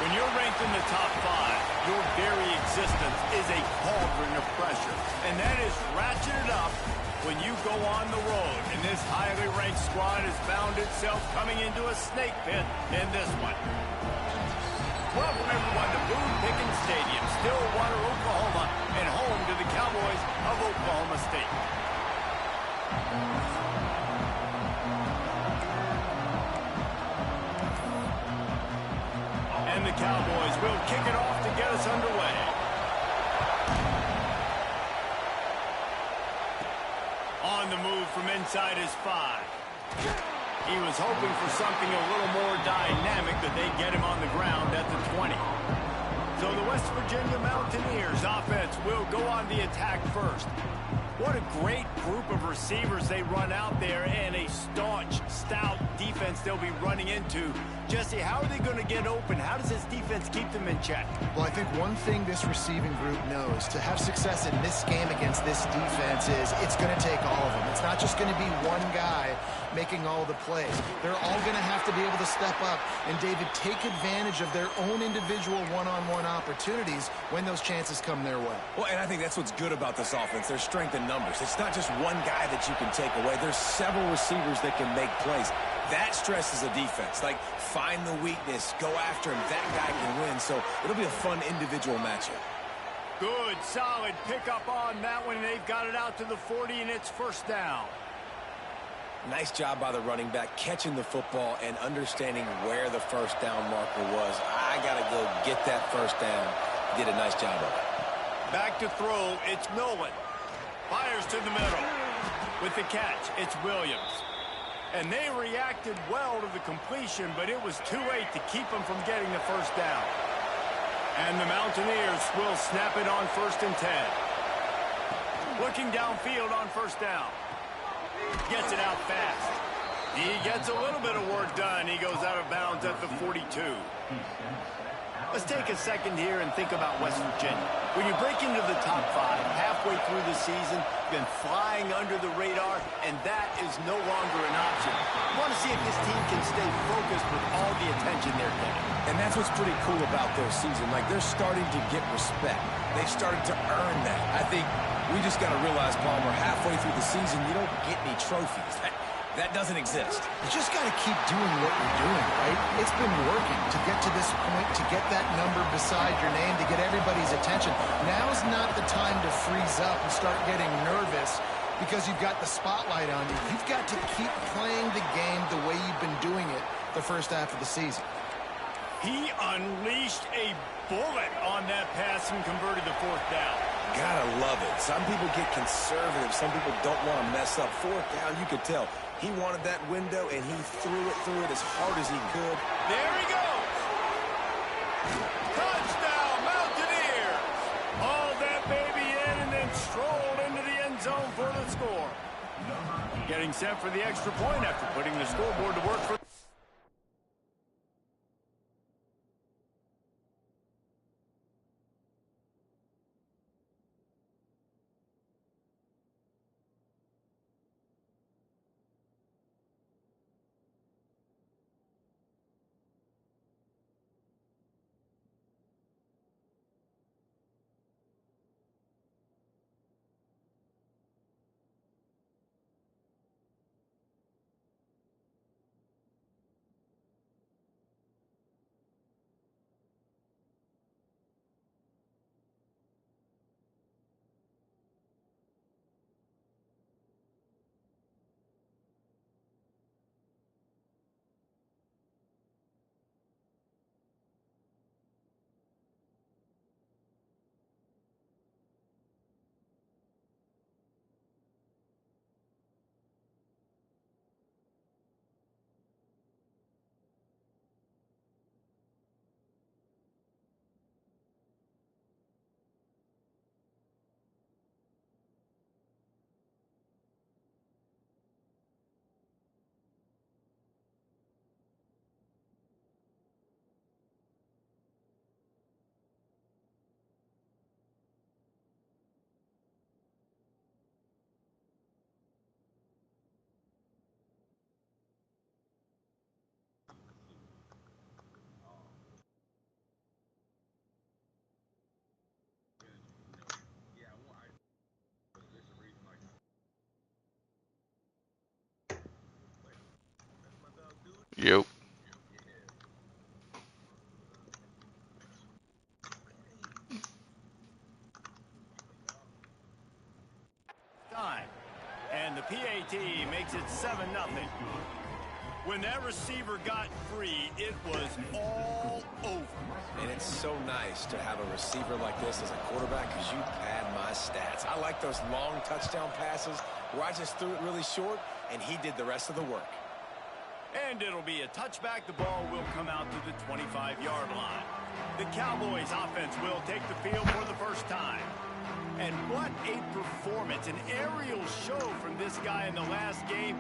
When you're ranked in the top 5, your very existence is a cauldron of pressure. And that is ratcheted up when you go on the road. And this highly ranked squad has found itself coming into a snake pit in this one. Welcome everyone to Boone Pickens Stadium, Stillwater, Oklahoma, and home to the Cowboys of Oklahoma State. And the Cowboys will kick it off to get us underway. On the move from inside his 5. He was hoping for something a little more dynamic, that they get him on the ground at the 20. So the West Virginia Mountaineers offense will go on the attack first. What a great group of receivers they run out there, and a staunch, stout defense they'll be running into. Jesse, how are they going to get open? How does this defense keep them in check? Well, I think one thing this receiving group knows to have success in this game against this defense is it's going to take all of them. It's not just going to be one guy making all the plays. They're all going to have to be able to step up and, David, take advantage of their own individual one-on-one opportunities when those chances come their way. Well, and I think that's what's good about this offense. There's strength in numbers. It's not just one guy that you can take away. There's several receivers that can make plays. That stresses a defense. Like, find the weakness, go after him. That guy can win. So it'll be a fun individual matchup. Good, solid pickup on that one. They've got it out to the 40, and it's first down. Nice job by the running back, catching the football and understanding where the first down marker was. I got to go get that first down. Did a nice job of it. Back to throw, it's Nolan. Fires to the middle. With the catch, it's Williams. And they reacted well to the completion, but it was too late to keep them from getting the first down. And the Mountaineers will snap it on 1st and 10. Looking downfield on first down. Gets it out fast. He gets a little bit of work done. He goes out of bounds at the 42. Let's take a second here and think about West Virginia. When you break into the top 5 halfway through the season, you've been flying under the radar, and that is no longer an option. You want to see if this team can stay focused with all the attention they're getting. And that's what's pretty cool about their season. Like, they're starting to get respect. They've started to earn that. I think we just got to realize, Palmer, halfway through the season, you don't get any trophies. That doesn't exist. You just got to keep doing what you're doing, right? It's been working to get to this point, to get that number beside your name, to get everybody's attention. Now's not the time to freeze up and start getting nervous because you've got the spotlight on you. You've got to keep playing the game the way you've been doing it the first half of the season. He unleashed a bullet on that pass and converted the 4th down. Gotta love it. Some people get conservative. Some people don't want to mess up. 4th down, you could tell. He wanted that window, and he threw it as hard as he could. There he goes. Touchdown, Mountaineers. Hauled that baby in and then strolled into the end zone for the score. Getting set for the extra point after putting the scoreboard to work for Yep. Time. And the PAT makes it 7-0. When that receiver got free, it was all over. And it's so nice to have a receiver like this as a quarterback because you pad my stats. I like those long touchdown passes where I just threw it really short and he did the rest of the work. And it'll be a touchback. The ball will come out to the 25-yard line. The Cowboys offense will take the field for the first time. And what a performance, an aerial show from this guy in the last game.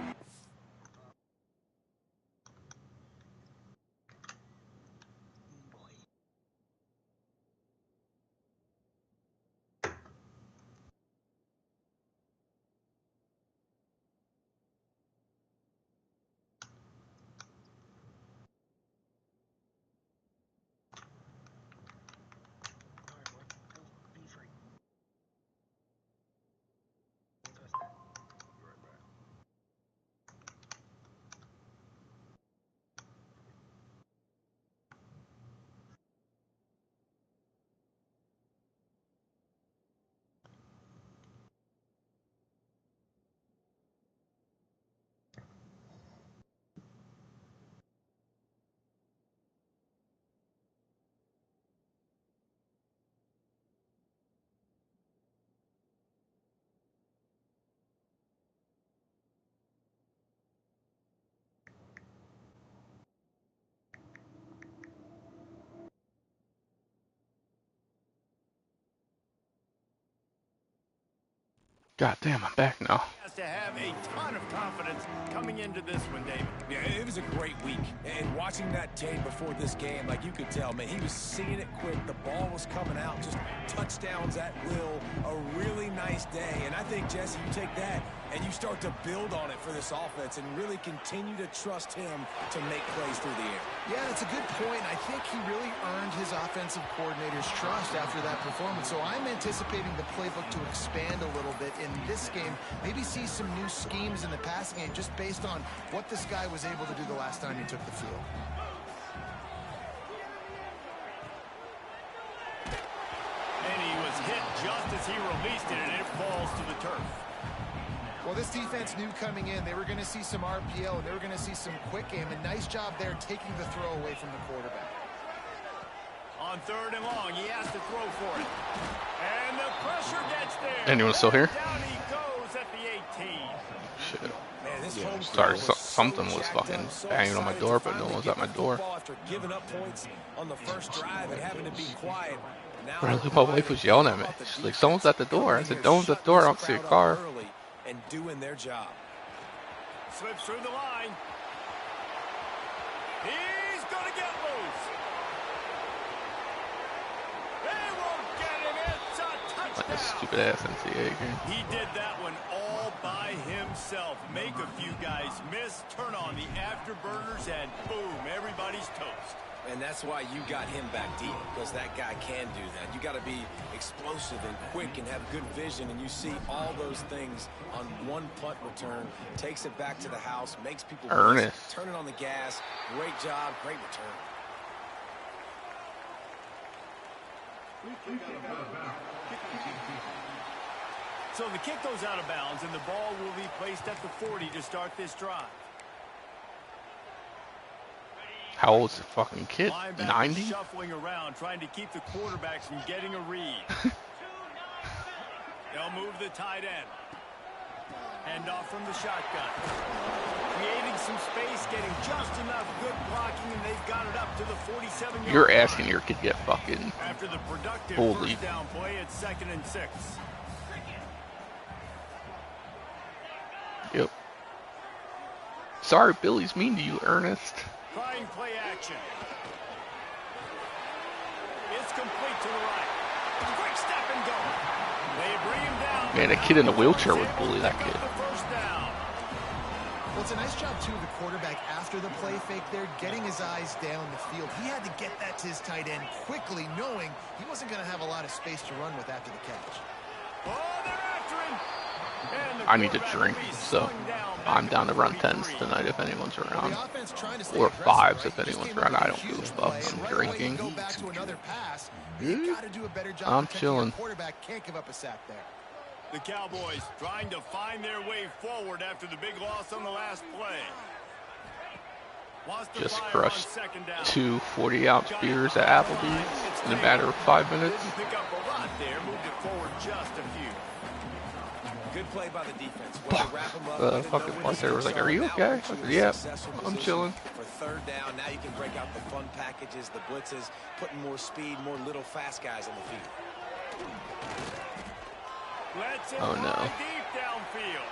God damn, I'm back now. Has to have a ton of confidence coming into this one, David. Yeah, it was a great week. And watching that tape before this game, like you could tell, man, he was seeing it quick. The ball was coming out, just touchdowns at will. A really nice day. And I think, Jesse, you take that and you start to build on it for this offense and really continue to trust him to make plays through the air. Yeah, that's a good point. I think he really earned his offensive coordinator's trust after that performance. So I'm anticipating the playbook to expand a little bit in this game. Maybe see some new schemes in the passing game just based on what this guy was able to do the last time he took the field. And he was hit just as he released it, and it falls to the turf. Well, this defense knew coming in they were going to see some RPO, and they were going to see some quick game. And nice job there taking the throw away from the quarterback. On 3rd and long, he has to throw for it. And the pressure gets there. Anyone still here? Down he goes at the 18. Shit. Man, this home Sorry, field was something was jacked fucking up, so banging on my excited door, to but no one was finally at my get the door. football after giving up points on the first drive and having to be quiet. Now Bro, my wife was yelling at me. She's like, someone's at the door. I said, no one's at the door. I don't see a car. And doing their job. Slips through the line. He's going to get loose. They won't get him. It's a Like touchdown. this stupid ass NCAA game. He did that one all by himself. Make a few guys miss, turn on the afterburners, and boom, everybody's toast. And that's why you got him back deep, because that guy can do that. You got to be explosive and quick and have good vision, and you see all those things on one punt return. Takes it back to the house, makes people Ernest. miss, turning on the gas. Great job, great return. So the kick goes out of bounds, and the ball will be placed at the 40 to start this drive. How old is the fucking kid? Linebacker 90? shuffling around, trying to keep the quarterbacks from getting a read. They'll move the tight end. Hand off from the shotgun. Creating some space, getting just enough good blocking, and they've got it up to the 47-yard line. You're asking your kid to get fucking After the productive bullied. first down play, it's 2nd and 6. Yep. Sorry, Billy's mean to you, Ernest. Trying play action. It's complete to the right. Quick step and go. They bring him down. Man, a kid in a wheelchair would bully that kid. First down. Well, it's a nice job, too, of the quarterback after the play fake there, getting his eyes down the field. He had to get that to his tight end quickly, knowing he wasn't going to have a lot of space to run with after the catch. Oh, they're after him. And the I need to drink, so I'm down to run 10s tonight if anyone's around. Or 5s if anyone's around. I don't give a fuck. I'm drinking. I'm chilling. The Cowboys trying to find their way forward after the big loss on the last play. Just crushed 2 40-ounce beers at Applebee's in a matter of 5 minutes. Pick up a lot there, moved it forward just a few. Good play by the defense. The fucking bartender was like, "Are you okay?" I said, "Yeah, I'm chilling." For third down, now you can break out the fun packages, the blitzes, putting more speed, more little fast guys on the field. Oh no. Deep downfield.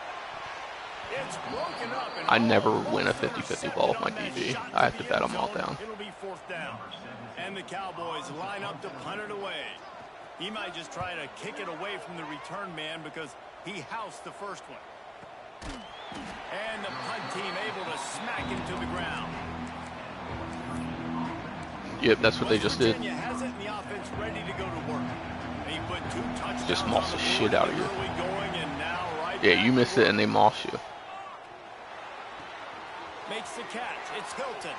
It's broken up and I never win a 50-50 ball with my DB. I have to bet them all down. It'll be 4th down. And the Cowboys line up to punt it away. He might just try to kick it away from the return man because he housed the first one. And the punt team able to smack him to the ground. Yep, that's what they just did. Virginia has it in the offense ready to go to work. He put 2 touchdowns Just moss the shit out of you. going and now right Yeah, you miss it and they moss you. makes the catch. It's Hilton.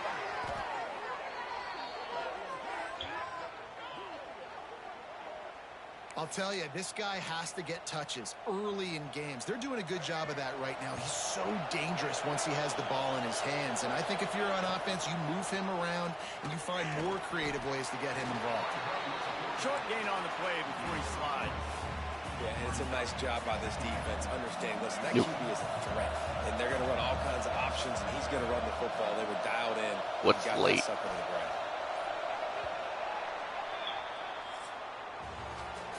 I'll tell you, this guy has to get touches early in games. They're doing a good job of that right now. He's so dangerous once he has the ball in his hands. And I think if you're on offense, you move him around and you find more creative ways to get him involved. Short gain on the play before he slides. Yeah, and it's a nice job by this defense. Understand, listen, that QB is a threat. And they're going to run all kinds of options, and he's going to run the football. They were dialed in. What's late?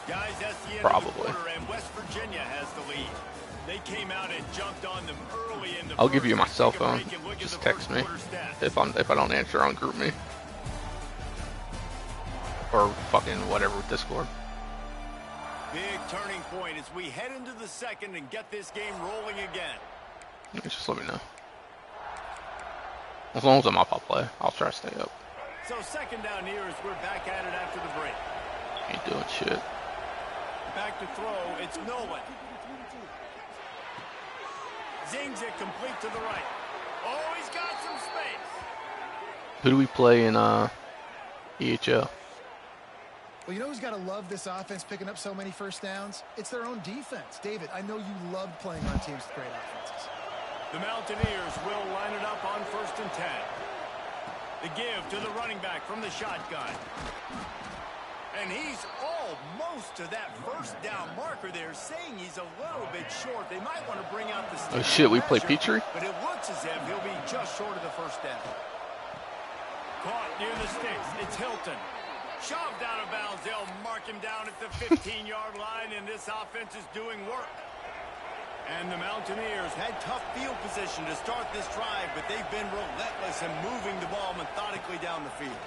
Guys, that's the end Probably. of the quarter, and West Virginia has the lead. They came out and jumped on them early in the I'll give you my first. cell Take a phone. break and look at Just the text first me quarter stats. if I don't answer on Group Me or fucking whatever Discord. Big turning point as we head into the second and get this game rolling again. Just let me know. As long as I'm up, I'll play. I'll try to stay up. So second down here as we're back at it after the break. Ain't doing shit. Back to throw, it's Nolan. Zings it complete to the right. Oh, he's got some space. Who do we play in EHL? Well, you know who's got to love this offense picking up so many first downs? It's their own defense. David, I know you loved playing on teams with great offenses. The Mountaineers will line it up on 1st and 10. The give to the running back from the shotgun. And he's almost to that first down marker there, saying he's a little bit short. They might want to bring out the stick. Oh shit, we play Petrie? But it looks as if he'll be just short of the first down. Caught near the sticks. It's Hilton. Shoved out of bounds. They'll mark him down at the 15-yard line, and this offense is doing work. And the Mountaineers had tough field position to start this drive, but they've been relentless in moving the ball methodically down the field.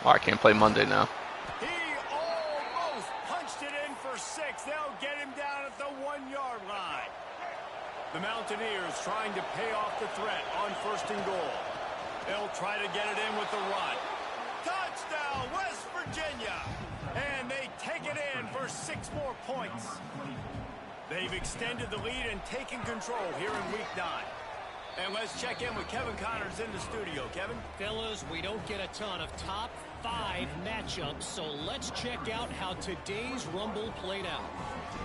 Oh, I can't play Monday now. He almost punched it in for 6. They'll get him down at the 1-yard line. The Mountaineers trying to pay off the threat on 1st and goal. They'll try to get it in with the run. Touchdown, West Virginia! And they take it in for 6 more points. They've extended the lead and taken control here in Week 9. And let's check in with Kevin Connors in the studio. Kevin? Fellas, we don't get a ton of top 5 matchups, so let's check out how today's Rumble played out.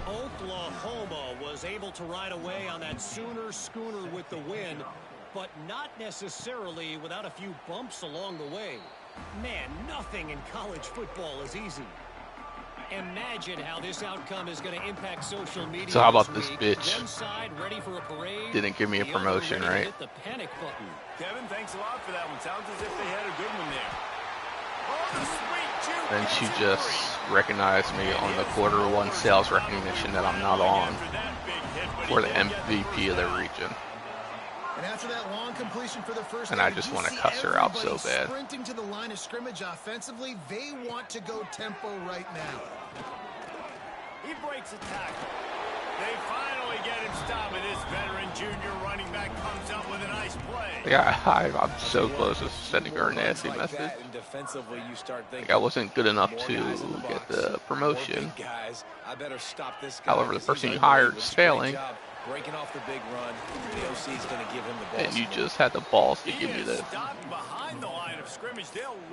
Oklahoma was able to ride away on that Sooner schooner with the win, but not necessarily without a few bumps along the way. Man, nothing in college football is easy. Imagine how this outcome is going to impact social media. So how about this bitch? One side ready for a parade, Didn't give me a the other promotion, ready to right? hit the panic button. Kevin, thanks a lot for that one. Sounds as if they had a good one there. Oh, the sweet juke. Then she just recognized me on the Q1 sales recognition that I'm not on for the MVP of the region. And after that long completion for the first And I just want to cuss her out so bad. Sprinting to the line of scrimmage offensively, they want to go tempo right now. He breaks a tackle. They finally get him stopped, and this veteran junior running back comes up with a nice play. Yeah, I'm so close to sending her a nasty message. Defensively, you start thinking, Like I wasn't good enough to get the promotion. Guys, I better stop this guy. However, the person you hired is failing, Breaking off the big run, the OC is going to give him the ball. and you just had the balls to give me this Behind the line of scrimmage,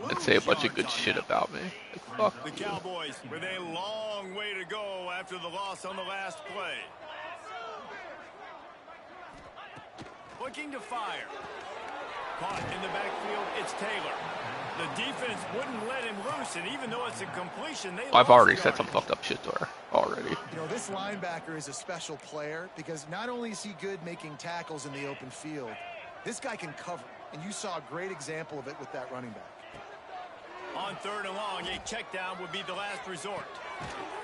and say a bunch of good shit about me. Like, fuck the you. Cowboys with a long way to go after the loss on the last play. Looking to fire. Caught in the backfield, it's Taylor. The defense wouldn't let him loose, and even though it's a completion, I've already said some fucked up shit to her already. You know, this linebacker is a special player because not only is he good making tackles in the open field, this guy can cover, and you saw a great example of it with that running back. On 3rd and long, a check down would be the last resort.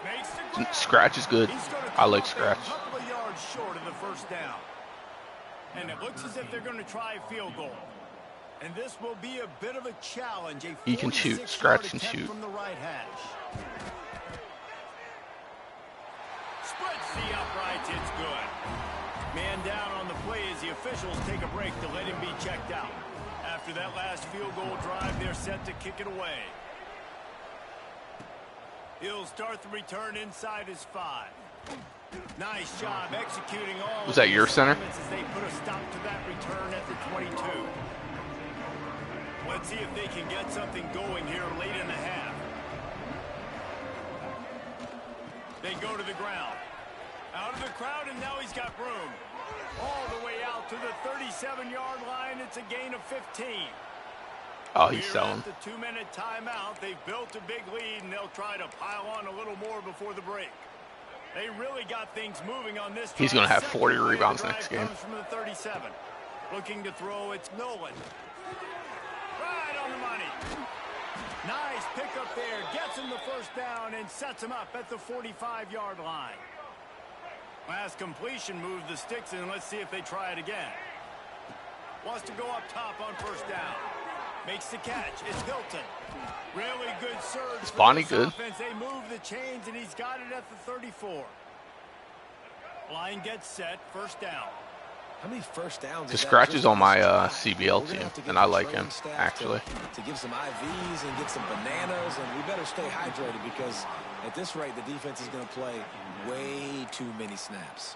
Makes the grab. Scratch is good. I like Scratch. A couple of yards short of the first down. And it looks as if they're going to try a field goal. And this will be a bit of a challenge. He can shoot. Scratch can shoot. From the right hash. Splits the uprights. It's good. Man down on the play as the officials take a break to let him be checked out. After that last field goal drive, they're set to kick it away. He'll start the return inside his 5. Nice job executing all. Was that your center? As they put a stop to that return at the 22. Let's see if they can get something going here late in the half. They go to the ground. Out of the crowd, and now he's got room. All the way out to the 37-yard line. It's a gain of 15. Oh, he's selling. At the 2-minute timeout, they've built a big lead, and they'll try to pile on a little more before the break. They really got things moving on this. He's going to have 40 rebounds next game. From the 37. Looking to throw, it's Nolan. Right on the money. Nice pickup there. Gets him the first down and sets him up at the 45-yard line. Last completion moved the sticks in. Let's see if they try it again. Wants to go up top on first down. Makes the catch. It's Hilton. Really good surge. Is Bonnie good? Offense. They move the chains, and he's got it at the 34. Line gets set. First down. How many first downs? The Scratch is on my CBL team, and I like him, actually. To give some IVs and get some bananas, and we better stay hydrated because at this rate, the defense is going to play way too many snaps.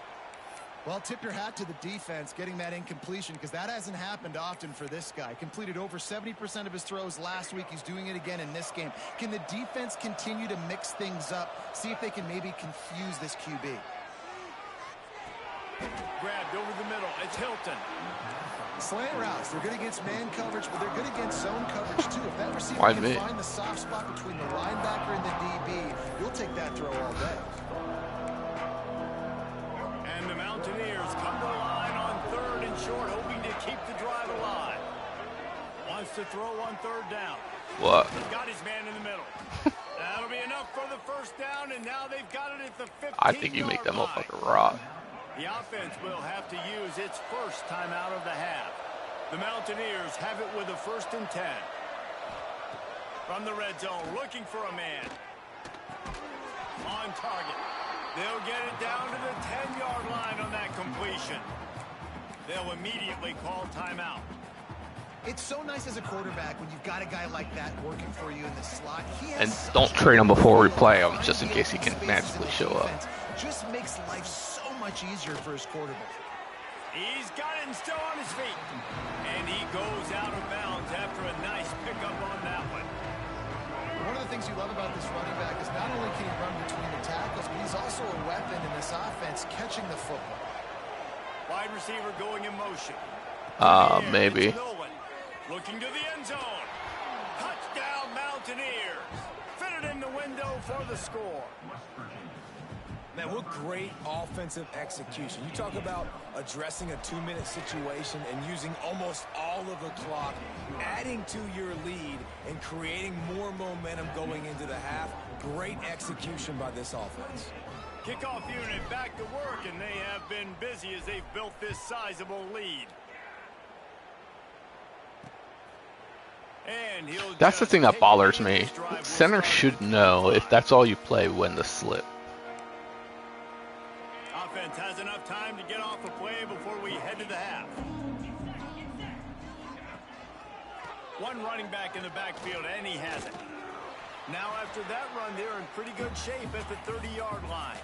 Well, tip your hat to the defense getting that incompletion because that hasn't happened often for this guy. Completed over 70% of his throws last week. He's doing it again in this game. Can the defense continue to mix things up? See if they can maybe confuse this QB. Grabbed over the middle. It's Hilton. Slant routes. They're good against man coverage, but they're good against zone coverage, too. If that receiver Why can me? find the soft spot between the linebacker and the DB, you'll take that throw all day. And the Mountaineers come to the line on 3rd and short, hoping to keep the drive alive. Wants to throw on 3rd down. What? Got his man in the middle. That'll be enough for the first down, and now they've got it at the 15-yard line. I think you make that motherfucker rock. The offense will have to use its first timeout of the half. The Mountaineers have it with a 1st and 10. From the red zone, looking for a man. On target. They'll get it down to the 10-yard line on that completion. They'll immediately call timeout. It's so nice as a quarterback when you've got a guy like that working for you in the slot. And don't trade him before we play him, just in case he can magically show up. Just makes life so much easier for his quarterback. He's got it and still on his feet. And he goes out of bounds after a nice pickup on that one. One of the things you love about this running back is not only can he run between the tackles, but he's also a weapon in this offense catching the football. Wide receiver going in motion. Maybe. Looking to the end zone. Touchdown Mountaineers. Fitted in the window for the score. Man, what great offensive execution. You talk about addressing a 2-minute situation and using almost all of the clock, adding to your lead and creating more momentum going into the half. Great execution by this offense. Kickoff unit back to work, and they have been busy as they've built this sizable lead. And that's the thing that bothers me. Center should know if that's all you play when the slip. running back in the backfield, and he has it. Now after that run, they're in pretty good shape at the 30-yard line.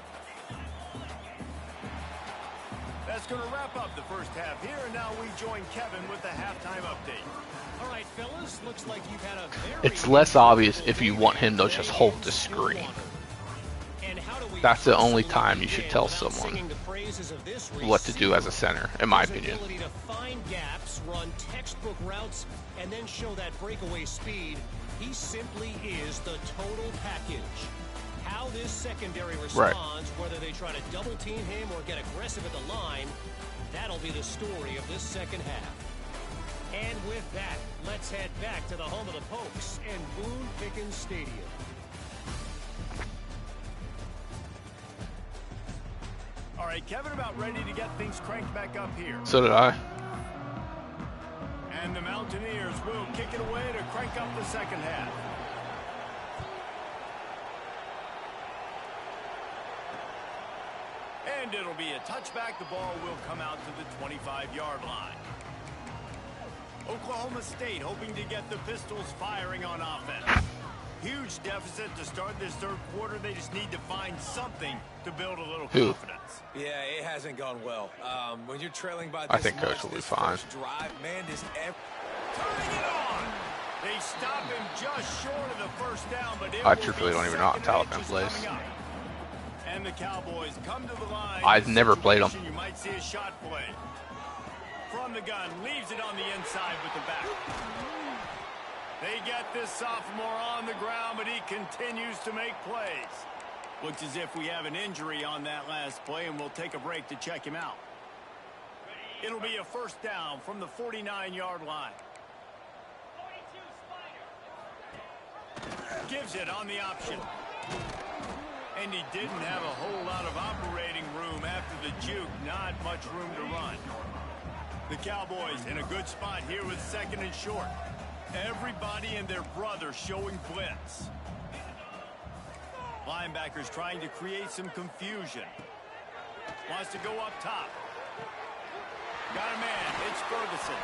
That's going to wrap up the first half here, and now we join Kevin with the halftime update. All right, fellas, looks like you've had a very It's less obvious if you want him to just hold the screen. That's the only time you should tell someone what to do as a center, in my opinion. Ability to find gaps, run textbook routes, and then show that breakaway speed. He simply is the total package. How this secondary responds, whether they try to double team him or get aggressive at the line, that'll be the story of this second half. And with that, let's head back to the home of the Pokes and Boone Pickens Stadium. All right, Kevin, about ready to get things cranked back up here. So did I. And the Mountaineers will kick it away to crank up the second half. And it'll be a touchback. The ball will come out to the 25-yard line. Oklahoma State hoping to get the Pistols firing on offense. Huge deficit to start this third quarter. They just need to find something to build a little confidence. Yeah, it hasn't gone well. When you're trailing by this I think Coach will be fine. Drive, man, turning it on. They stop him just short of the first down, but I truthfully don't even know how Taliban plays. And the Cowboys come to the line. I've never played them. You might see a shot play. From the gun, leaves it on the inside with the back. They get this sophomore on the ground, but he continues to make plays. Looks as if we have an injury on that last play, and we'll take a break to check him out. It'll be a first down from the 49-yard line. Gives it on the option. And he didn't have a whole lot of operating room after the juke. Not much room to run. The Cowboys in a good spot here with second and short. Everybody and their brother showing blitz. Linebackers trying to create some confusion. Wants to go up top. Got a man. It's Ferguson.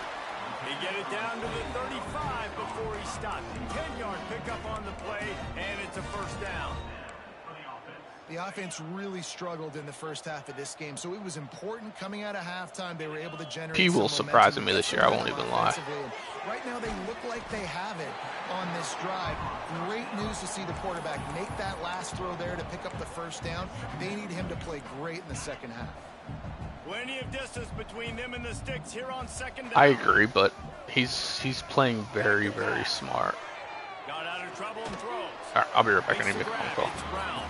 He get it down to the 35 before he stopped. 10-yard pickup on the play, and it's a first down. The offense really struggled in the first half of this game, so it was important coming out of halftime. They were able to generate. He will surprise me this year. I won't even lie. Right now, they look like they have it on this drive. Great news to see the quarterback make that last throw there to pick up the first down. They need him to play great in the second half. Plenty of distance between them and the sticks here on second down. I agree, but he's playing very, very smart. Got out of trouble and throws. All right, I'll be right back. I need to make a phone call. It's Brown.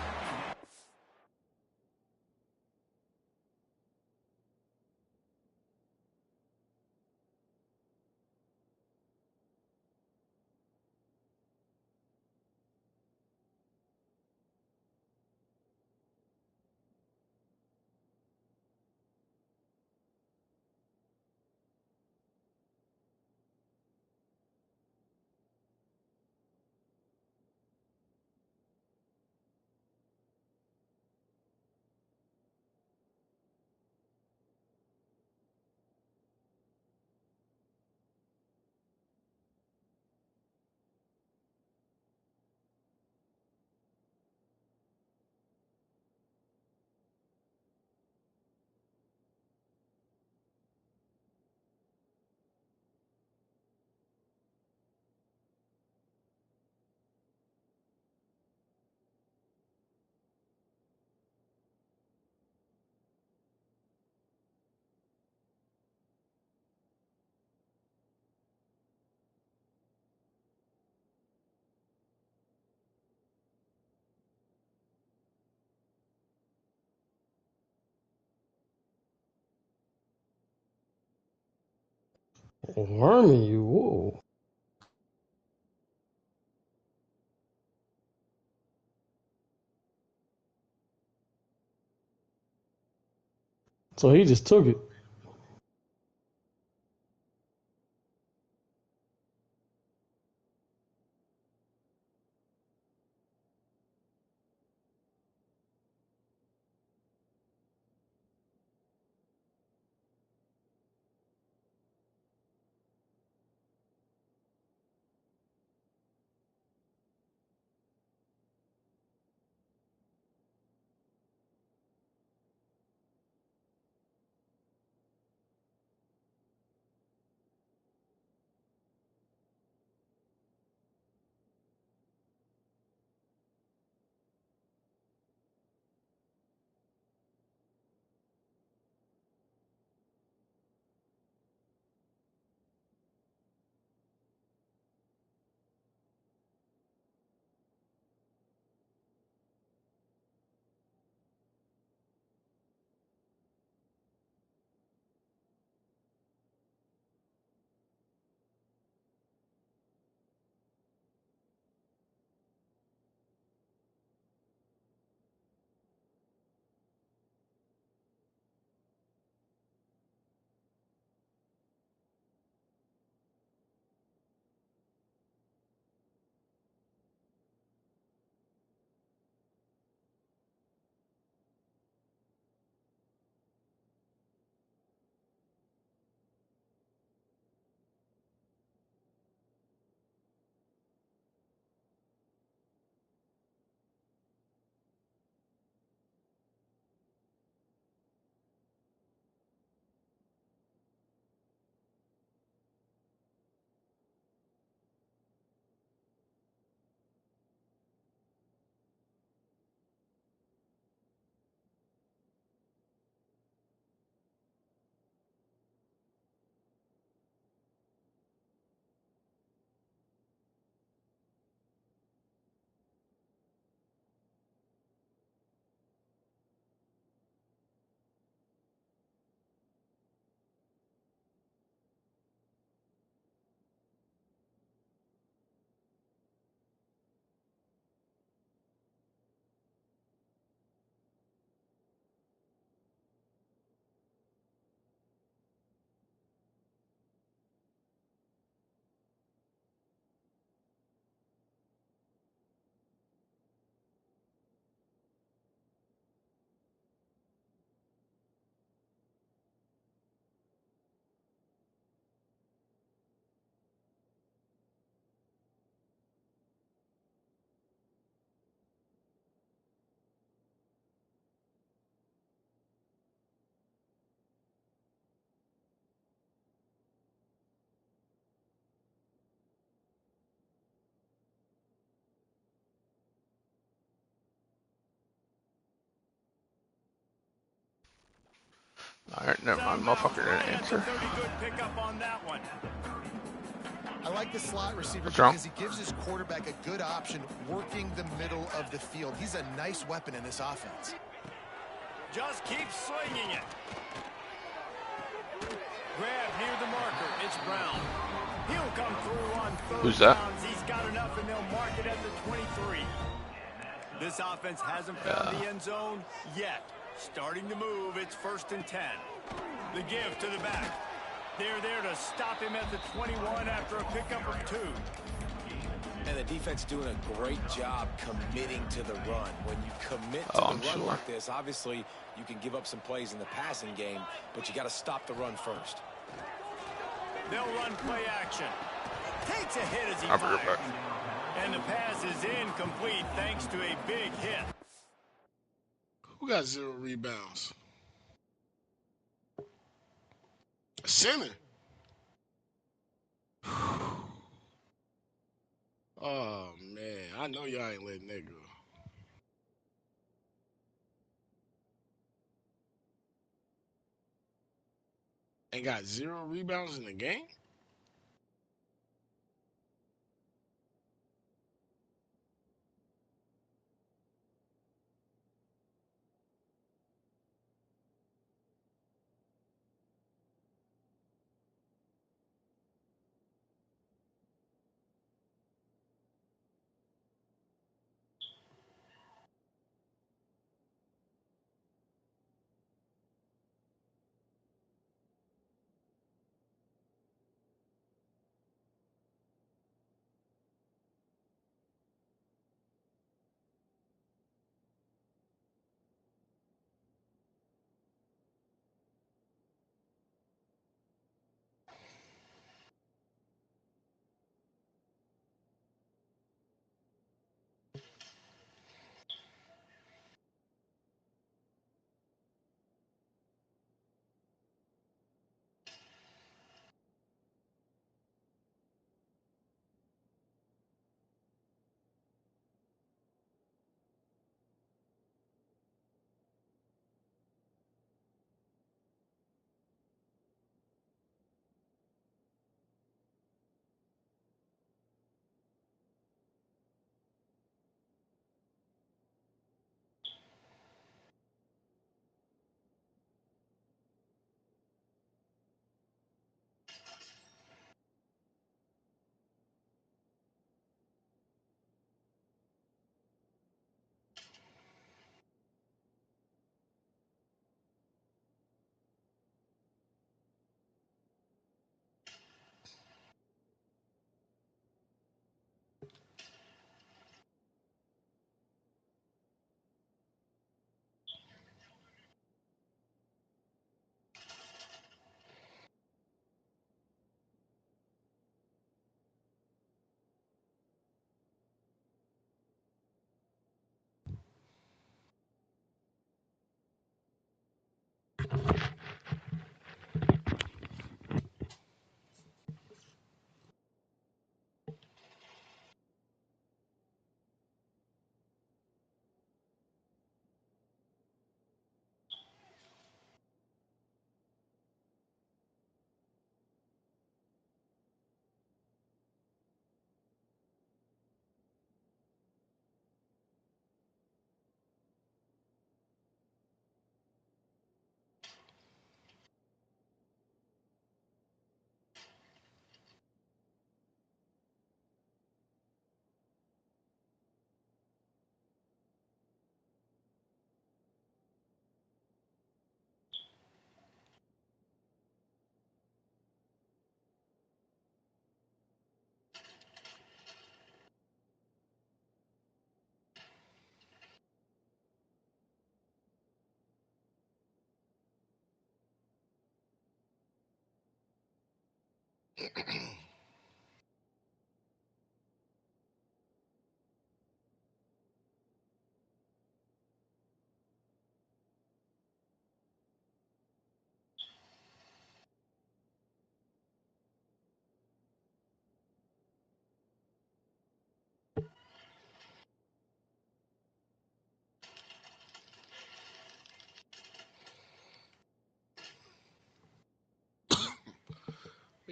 Harming you, whoa. So he just took it. Alright, never mind. Motherfucker didn't answer. Pretty good pickup on that one. I like the slot receiver What's wrong? because he gives his quarterback a good option working the middle of the field. He's a nice weapon in this offense. Just keep slinging it. Grab near the marker. It's Brown. He'll come through on third Who's that? downs. He's got enough, and they'll mark it at the 23. This offense hasn't found the end zone yet. Starting to move. It's 1st and 10. The give to the back. They're there to stop him at the 21 after a pickup of 2. And the defense doing a great job committing to the run. When you commit to Oh, the I'm run sure. like this, obviously you can give up some plays in the passing game, but you got to stop the run first. They'll run play action. Takes a hit as he I'll bring it fires. back. And the pass is incomplete thanks to a big hit. Who got 0 rebounds? A center. Oh, man. I know y'all ain't letting that go. And got 0 rebounds in the game?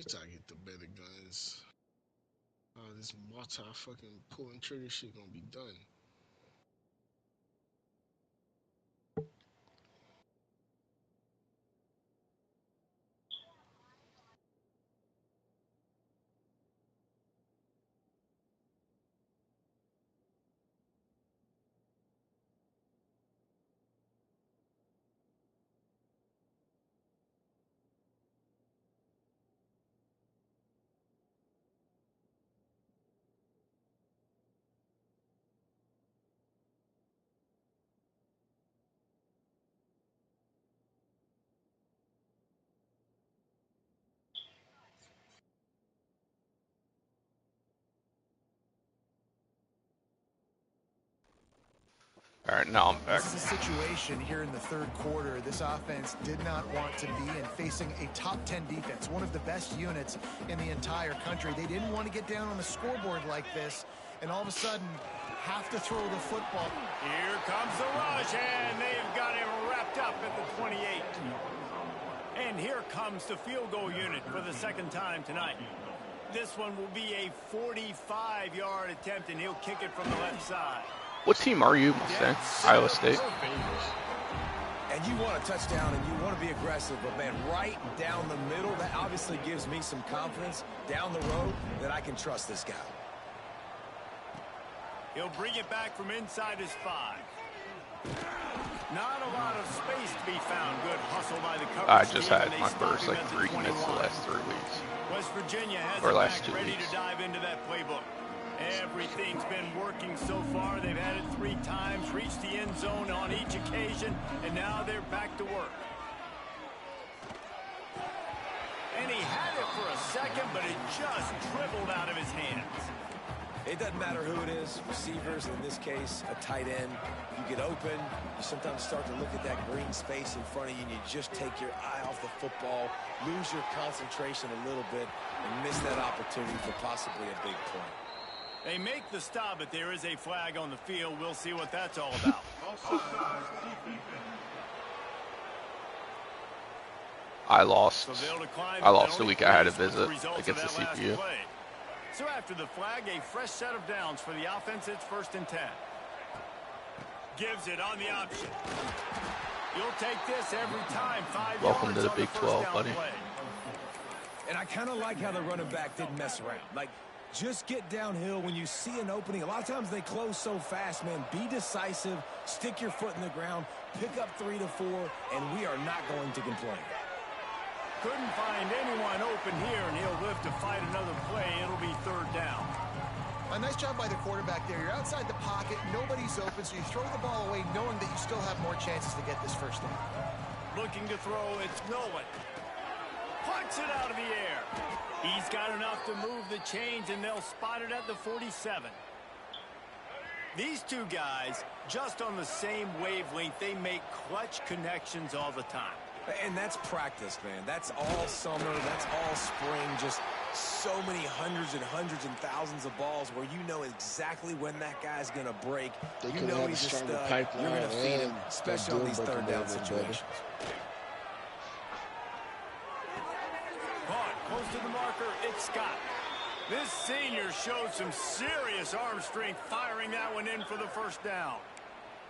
Wait till I get the better guns. This multi-fucking pulling trigger shit gonna be done. All right, now I'm back. This is a situation here in the third quarter this offense did not want to be in, facing a top 10 defense, one of the best units in the entire country. They didn't want to get down on the scoreboard like this, and all of a sudden have to throw the football. Here comes the rush, and they've got him wrapped up at the 28. And here comes the field goal unit for the second time tonight. This one will be a 45-yard attempt, and he'll kick it from the left side. What team are you, Mustang? Iowa State. And you want a touchdown and you want to be aggressive, but man, right down the middle, that obviously gives me some confidence down the road that I can trust this guy. He'll bring it back from inside his 5. Not a lot of space to be found. Good hustle by the coverage. I just had my first like 3 commits the last 3 weeks. West Virginia has or it last back 2 ready weeks. to dive into that playbook. Everything's been working so far. They've had it 3 times, reached the end zone on each occasion, and now they're back to work. And he had it for a second, but it just dribbled out of his hands. It doesn't matter who it is, receivers, in this case, a tight end. You get open, you sometimes start to look at that green space in front of you, and you just take your eye off the football, lose your concentration a little bit, and miss that opportunity for possibly a big point. They make the stop, but there is a flag on the field. We'll see what that's all about. I lost. So they'll decline I lost the penalty week I had a for the visit results against of the that last CPU. play. So after the flag, a fresh set of downs for the offense. It's 1st and 10. Gives it on the option. You'll take this every time. 5 Welcome yards to the on Big first 12, down buddy. play. And I kind of like how the running back didn't mess around. Like, just get downhill when you see an opening. A lot of times they close so fast, man. Be decisive, stick your foot in the ground, pick up 3 to 4, and we are not going to complain. Couldn't find anyone open here, and he'll live to fight another play. It'll be 3rd down. A nice job by the quarterback there. You're outside the pocket, nobody's open, so you throw the ball away knowing that you still have more chances to get this first down. Looking to throw, it's Nolan. Puts it out of the air. He's got enough to move the chains, and they'll spot it at the 47. These two guys, just on the same wavelength, they make clutch connections all the time. And that's practice, man. That's all summer. That's all spring. Just so many hundreds and thousands of balls where you know exactly when that guy's going to break. They You could know have a he's a stronger stud. pipeline You're going to feed him, and especially they're on these doing 3rd down better, brother. situations. Caught close to the marker, it's Scott. This senior showed some serious arm strength firing that one in for the 1st down.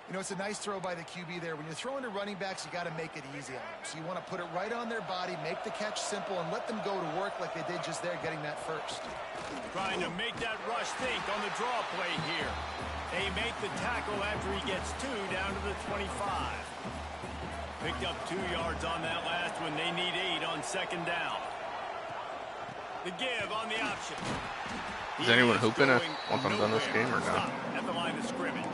You know, it's a nice throw by the QB there. When you're throwing to running backs, you got to make it easy on them. So you want to put it right on their body, make the catch simple, and let them go to work like they did just there, getting that first. Trying to make that rush think on the draw play here. They make the tackle after he gets 2 down to the 25. Picked up 2 yards on that last one. They need 8 on 2nd down. The give on the option. Is anyone hooping once I'm done this game or not? At the line of scrimmage.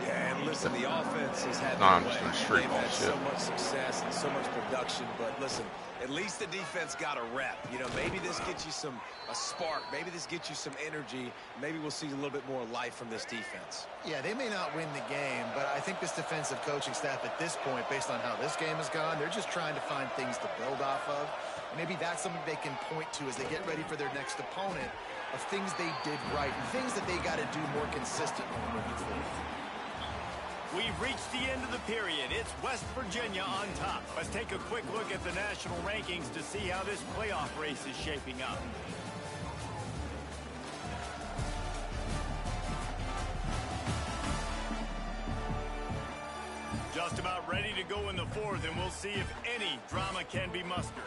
Yeah, and listen, the offense has had No, their I'm just way. doing street They've ball had shit. so much success and so much production, but listen, at least the defense got a rep. You know, maybe this gets you a spark. Maybe this gets you some energy. Maybe we'll see a little bit more life from this defense. Yeah, they may not win the game, but I think this defensive coaching staff at this point, based on how this game has gone, they're just trying to find things to build off of. And maybe that's something they can point to as they get ready for their next opponent, of things they did right and things that they got to do more consistently moving forward. We've reached the end of the period. It's West Virginia on top. Let's take a quick look at the national rankings to see how this playoff race is shaping up. Just about ready to go in the fourth, and we'll see if any drama can be mustered.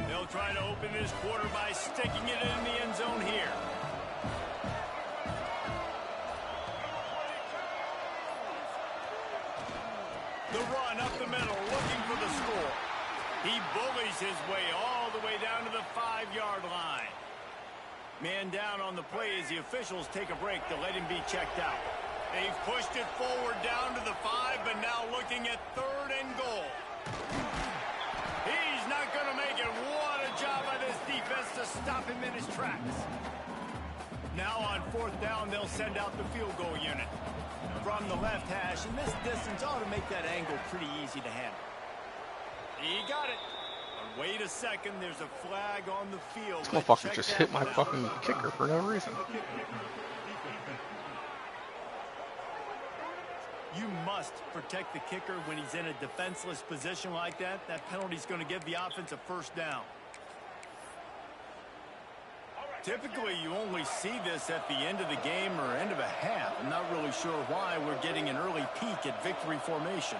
They'll try to open this quarter by sticking it in the end zone here. The run up the middle, looking for the score. He bullies his way all the way down to the 5-yard line. Man down on the play as the officials take a break to let him be checked out. They've pushed it forward down to the 5, but now looking at 3rd and goal. He's not going to make it. What a job by this defense to stop him in his tracks. Now on 4th down, they'll send out the field goal unit from the left hash, and this distance ought to make that angle pretty easy to handle. He got it. But wait a second, there's a flag on the field. This motherfucker just hit my fucking kicker for no reason. You must protect the kicker when he's in a defenseless position like that. That penalty's going to give the offense a 1st down. Typically, you only see this at the end of the game or end of a half. I'm not really sure why we're getting an early peek at victory formation.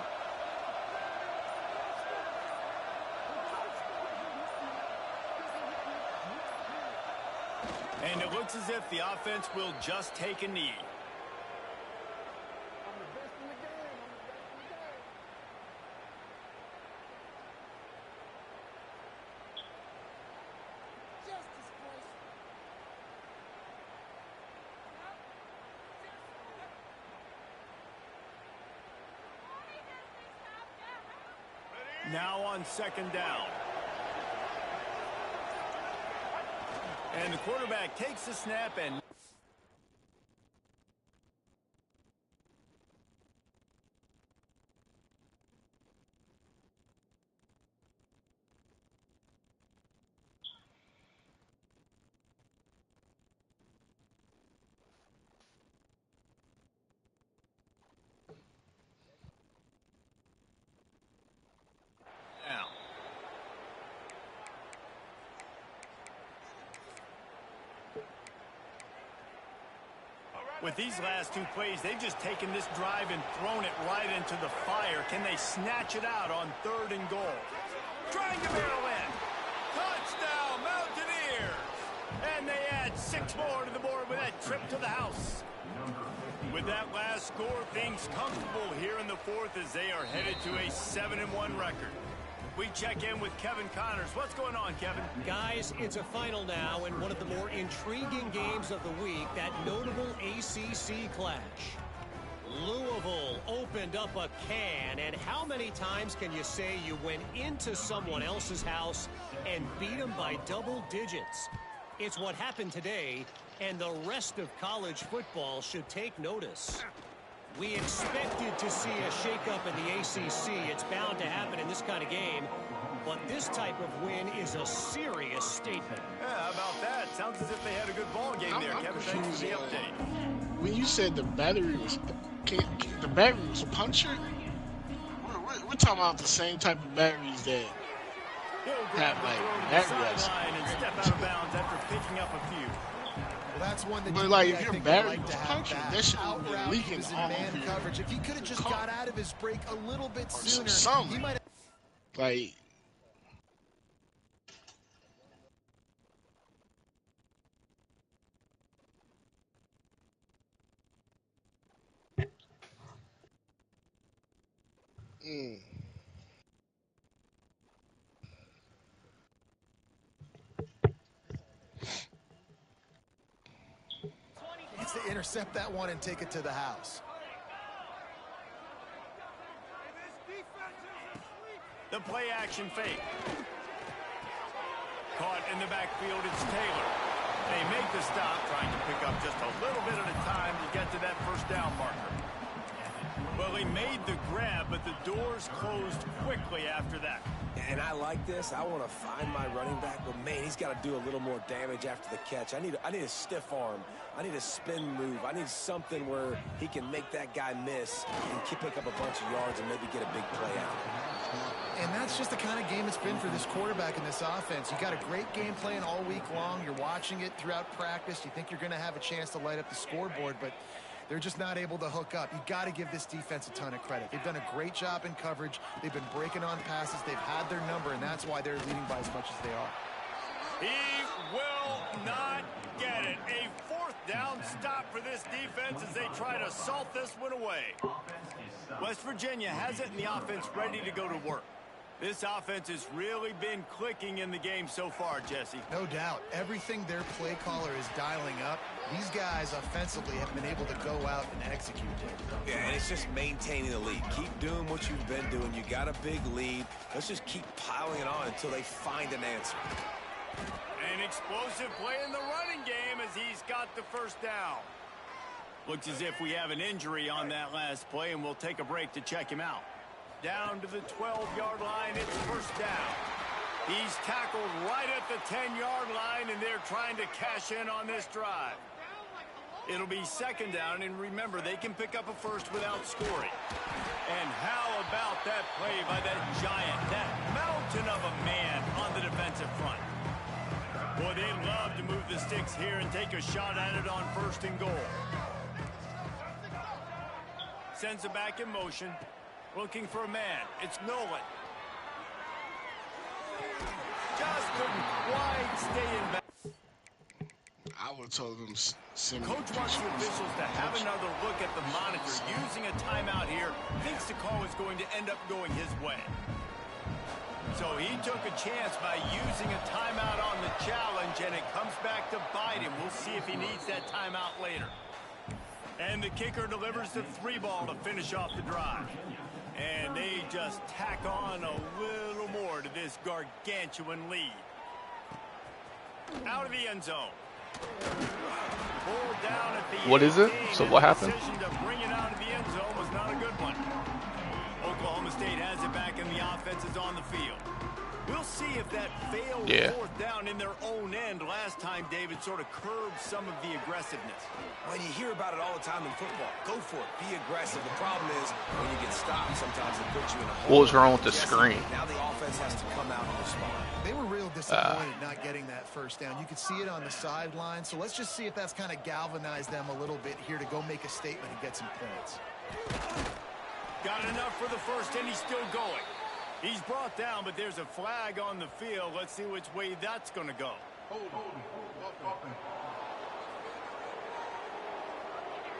And it looks as if the offense will just take a knee. Now on 2nd down. And the quarterback takes the snap and... With these last 2 plays, they've just taken this drive and thrown it right into the fire. Can they snatch it out on 3rd and goal? Trying to barrel in. Touchdown, Mountaineers! And they add 6 more to the board with that trip to the house. With that last score, things comfortable here in the 4th as they are headed to a 7-1 record. We check in with Kevin Connors. What's going on, Kevin? Guys, it's a final now in one of the more intriguing games of the week, that notable ACC clash. Louisville opened up a can, and how many times can you say you went into someone else's house and beat them by double digits? It's what happened today, and the rest of college football should take notice. We expected to see a shakeup in the ACC. It's bound to happen in this kind of game. But this type of win is a serious statement. Yeah, how about that? Sounds as if they had a good ball game there, Kevin. Thanks for the update. When you said the battery was punctured, we're talking about the same type of batteries that have like batteries. And step out of bounds after picking up a few. Well, that's one that but like if your battery was punctured, that shit would be leaking all over you. Coverage. If he could have just got out of his break a little bit sooner, he might have. Like. Needs to intercept that one and take it to the house. The play action fake. Caught in the backfield, it's Taylor. They make the stop, trying to pick up just a little bit at a time to get to that 1st down marker. Well, he made the grab, but the doors closed quickly after that. And I like this. I want to find my running back, but man, he's got to do a little more damage after the catch. I need a stiff arm. I need a spin move. I need something where he can make that guy miss and pick up a bunch of yards and maybe get a big play out. And that's just the kind of game it's been for this quarterback in this offense. You got a great game plan all week long. You're watching it throughout practice. You think you're going to have a chance to light up the scoreboard, but they're just not able to hook up. You got to give this defense a ton of credit. They've done a great job in coverage. They've been breaking on passes. They've had their number, and that's why they're leading by as much as they are. He will not get it. A fourth down stop for this defense as they try to salt this one away. West Virginia has it in the offense ready to go to work. This offense has really been clicking in the game so far, Jesse. No doubt. Everything their play caller is dialing up, these guys offensively have been able to go out and execute it. Yeah, and it's just maintaining the lead. Keep doing what you've been doing. You got a big lead. Let's just keep piling it on until they find an answer. An explosive play in the running game as he's got the first down. Looks as if we have an injury on that last play, and we'll take a break to check him out. Down to the 12-yard line, it's first down. He's tackled right at the 10-yard line, and they're trying to cash in on this drive. It'll be second down, and remember, they can pick up a first without scoring. And how about that play by that giant, that mountain of a man on the defensive front? Boy, they love to move the sticks here and take a shot at it on first and goal. Sends it back in motion. Looking for a man. It's Nolan. Just couldn't quite stay in back. I would have told them send Coach wants the officials to have another look at the monitor. Using a timeout here, thinks the call is going to end up going his way. So he took a chance by using a timeout on the challenge, and it comes back to bite him. We'll see if he needs that timeout later. And the kicker delivers the 3-ball to finish off the drive. And they just tack on a little more to this gargantuan lead. Out of the end zone. Pulled down at the What is it? So what happened? The decision to bring it out of the end zone was not a good one. Oklahoma State has it back, and the offense is on the field. We'll see if that failed fourth down in their own end last time, David, sort of curbed some of the aggressiveness. Well, you hear about it all the time in football. Go for it. Be aggressive. The problem is when you get stopped, sometimes it puts you in a hole. What was wrong with the screen? Now the offense has to come out and respond. They were real disappointed not getting that first down. You could see it on the sideline. So let's just see if that's kind of galvanized them a little bit here to go make a statement and get some points. Got enough for the first, and he's still going. He's brought down, but there's a flag on the field. Let's see which way that's going to go.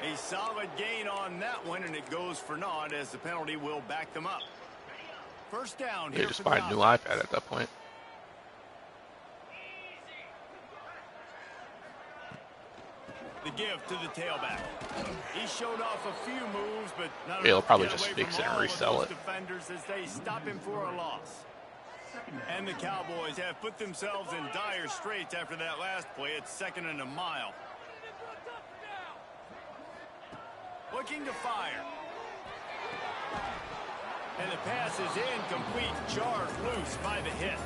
A solid gain on that one, and it goes for naught as the penalty will back them up. First down here. They just buy a new iPad at that point. The give to the tailback. He showed off a few moves, but not They'll enough probably to get just away fix from it and all of resell those it. defenders as they stop him for a loss. And the Cowboys have put themselves in dire straits after that last play. It's 2nd and a mile. Looking to fire. And the pass is incomplete. Jarred loose by the hit.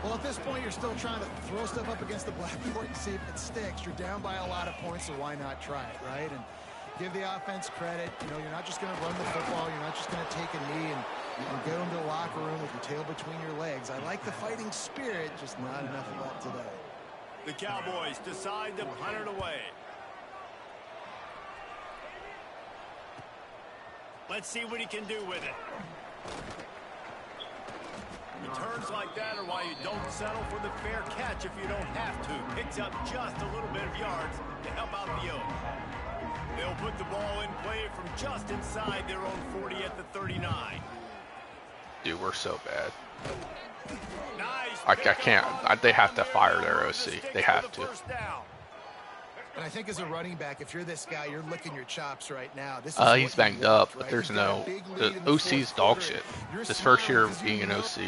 Well, at this point, you're still trying to throw stuff up against the blackboard and see if it sticks. You're down by a lot of points, so why not try it, right? And give the offense credit. You know, you're not just going to run the football. You're not just going to take a knee and go into the locker room with your tail between your legs. I like the fighting spirit, just not enough of that today. The Cowboys decide to punt it away. Let's see what he can do with it. Returns like that are why you don't settle for the fair catch if you don't have to. Picks up just a little bit of yards to help out the Oaks. They'll put the ball in play from just inside their own 40 at the 39. Dude, we're so bad. Nice. I can't. They have to fire their OC. They have to. And I think as a running back, if you're this guy, you're licking your chops right now. This He's banged up, but there's no. The OC's dog shit. This first year of being an OC.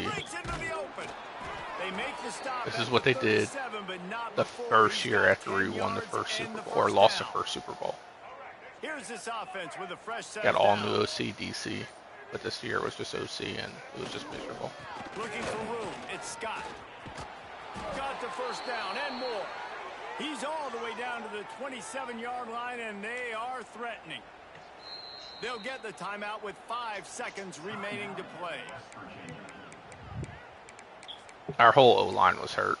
This is what they did the first year after we won the first Super Bowl, or lost the first Super Bowl. Here's this offense with a fresh set. Got all new OC DC, but this year it was just OC and it was just miserable. Looking for room. It's Scott. Got the first down and more. He's all the way down to the 27-yard line, and they are threatening. They'll get the timeout with 5 seconds remaining to play. Our whole O-line was hurt.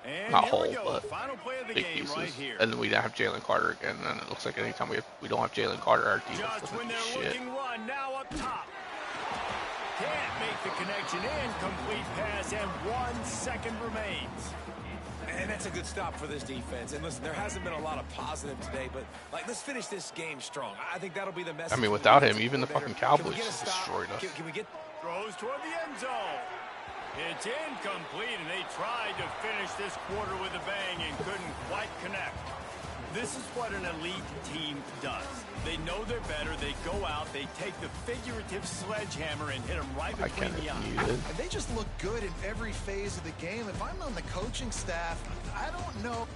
And Not here whole, we go. but Final play of the big game pieces. right here. And then we didn't have Jalen Carter again, and it looks like anytime we don't have Jalen Carter, our defense Just doesn't when do they're shit. looking run, now up top. Can't make the connection. Incomplete pass, and 1 second remains. And that's a good stop for this defense. And listen, there hasn't been a lot of positive today, but let's finish this game strong. I think that'll be the message. I mean, without him, even the fucking Cowboys just destroyed us. Can we get Throws toward the end zone. It's incomplete, and they tried to finish this quarter with a bang and couldn't quite connect. This is what an elite team does. They know they're better. They go out. They take the figurative sledgehammer and hit them right between the eyes. And they just look good in every phase of the game. If I'm on the coaching staff, I don't know.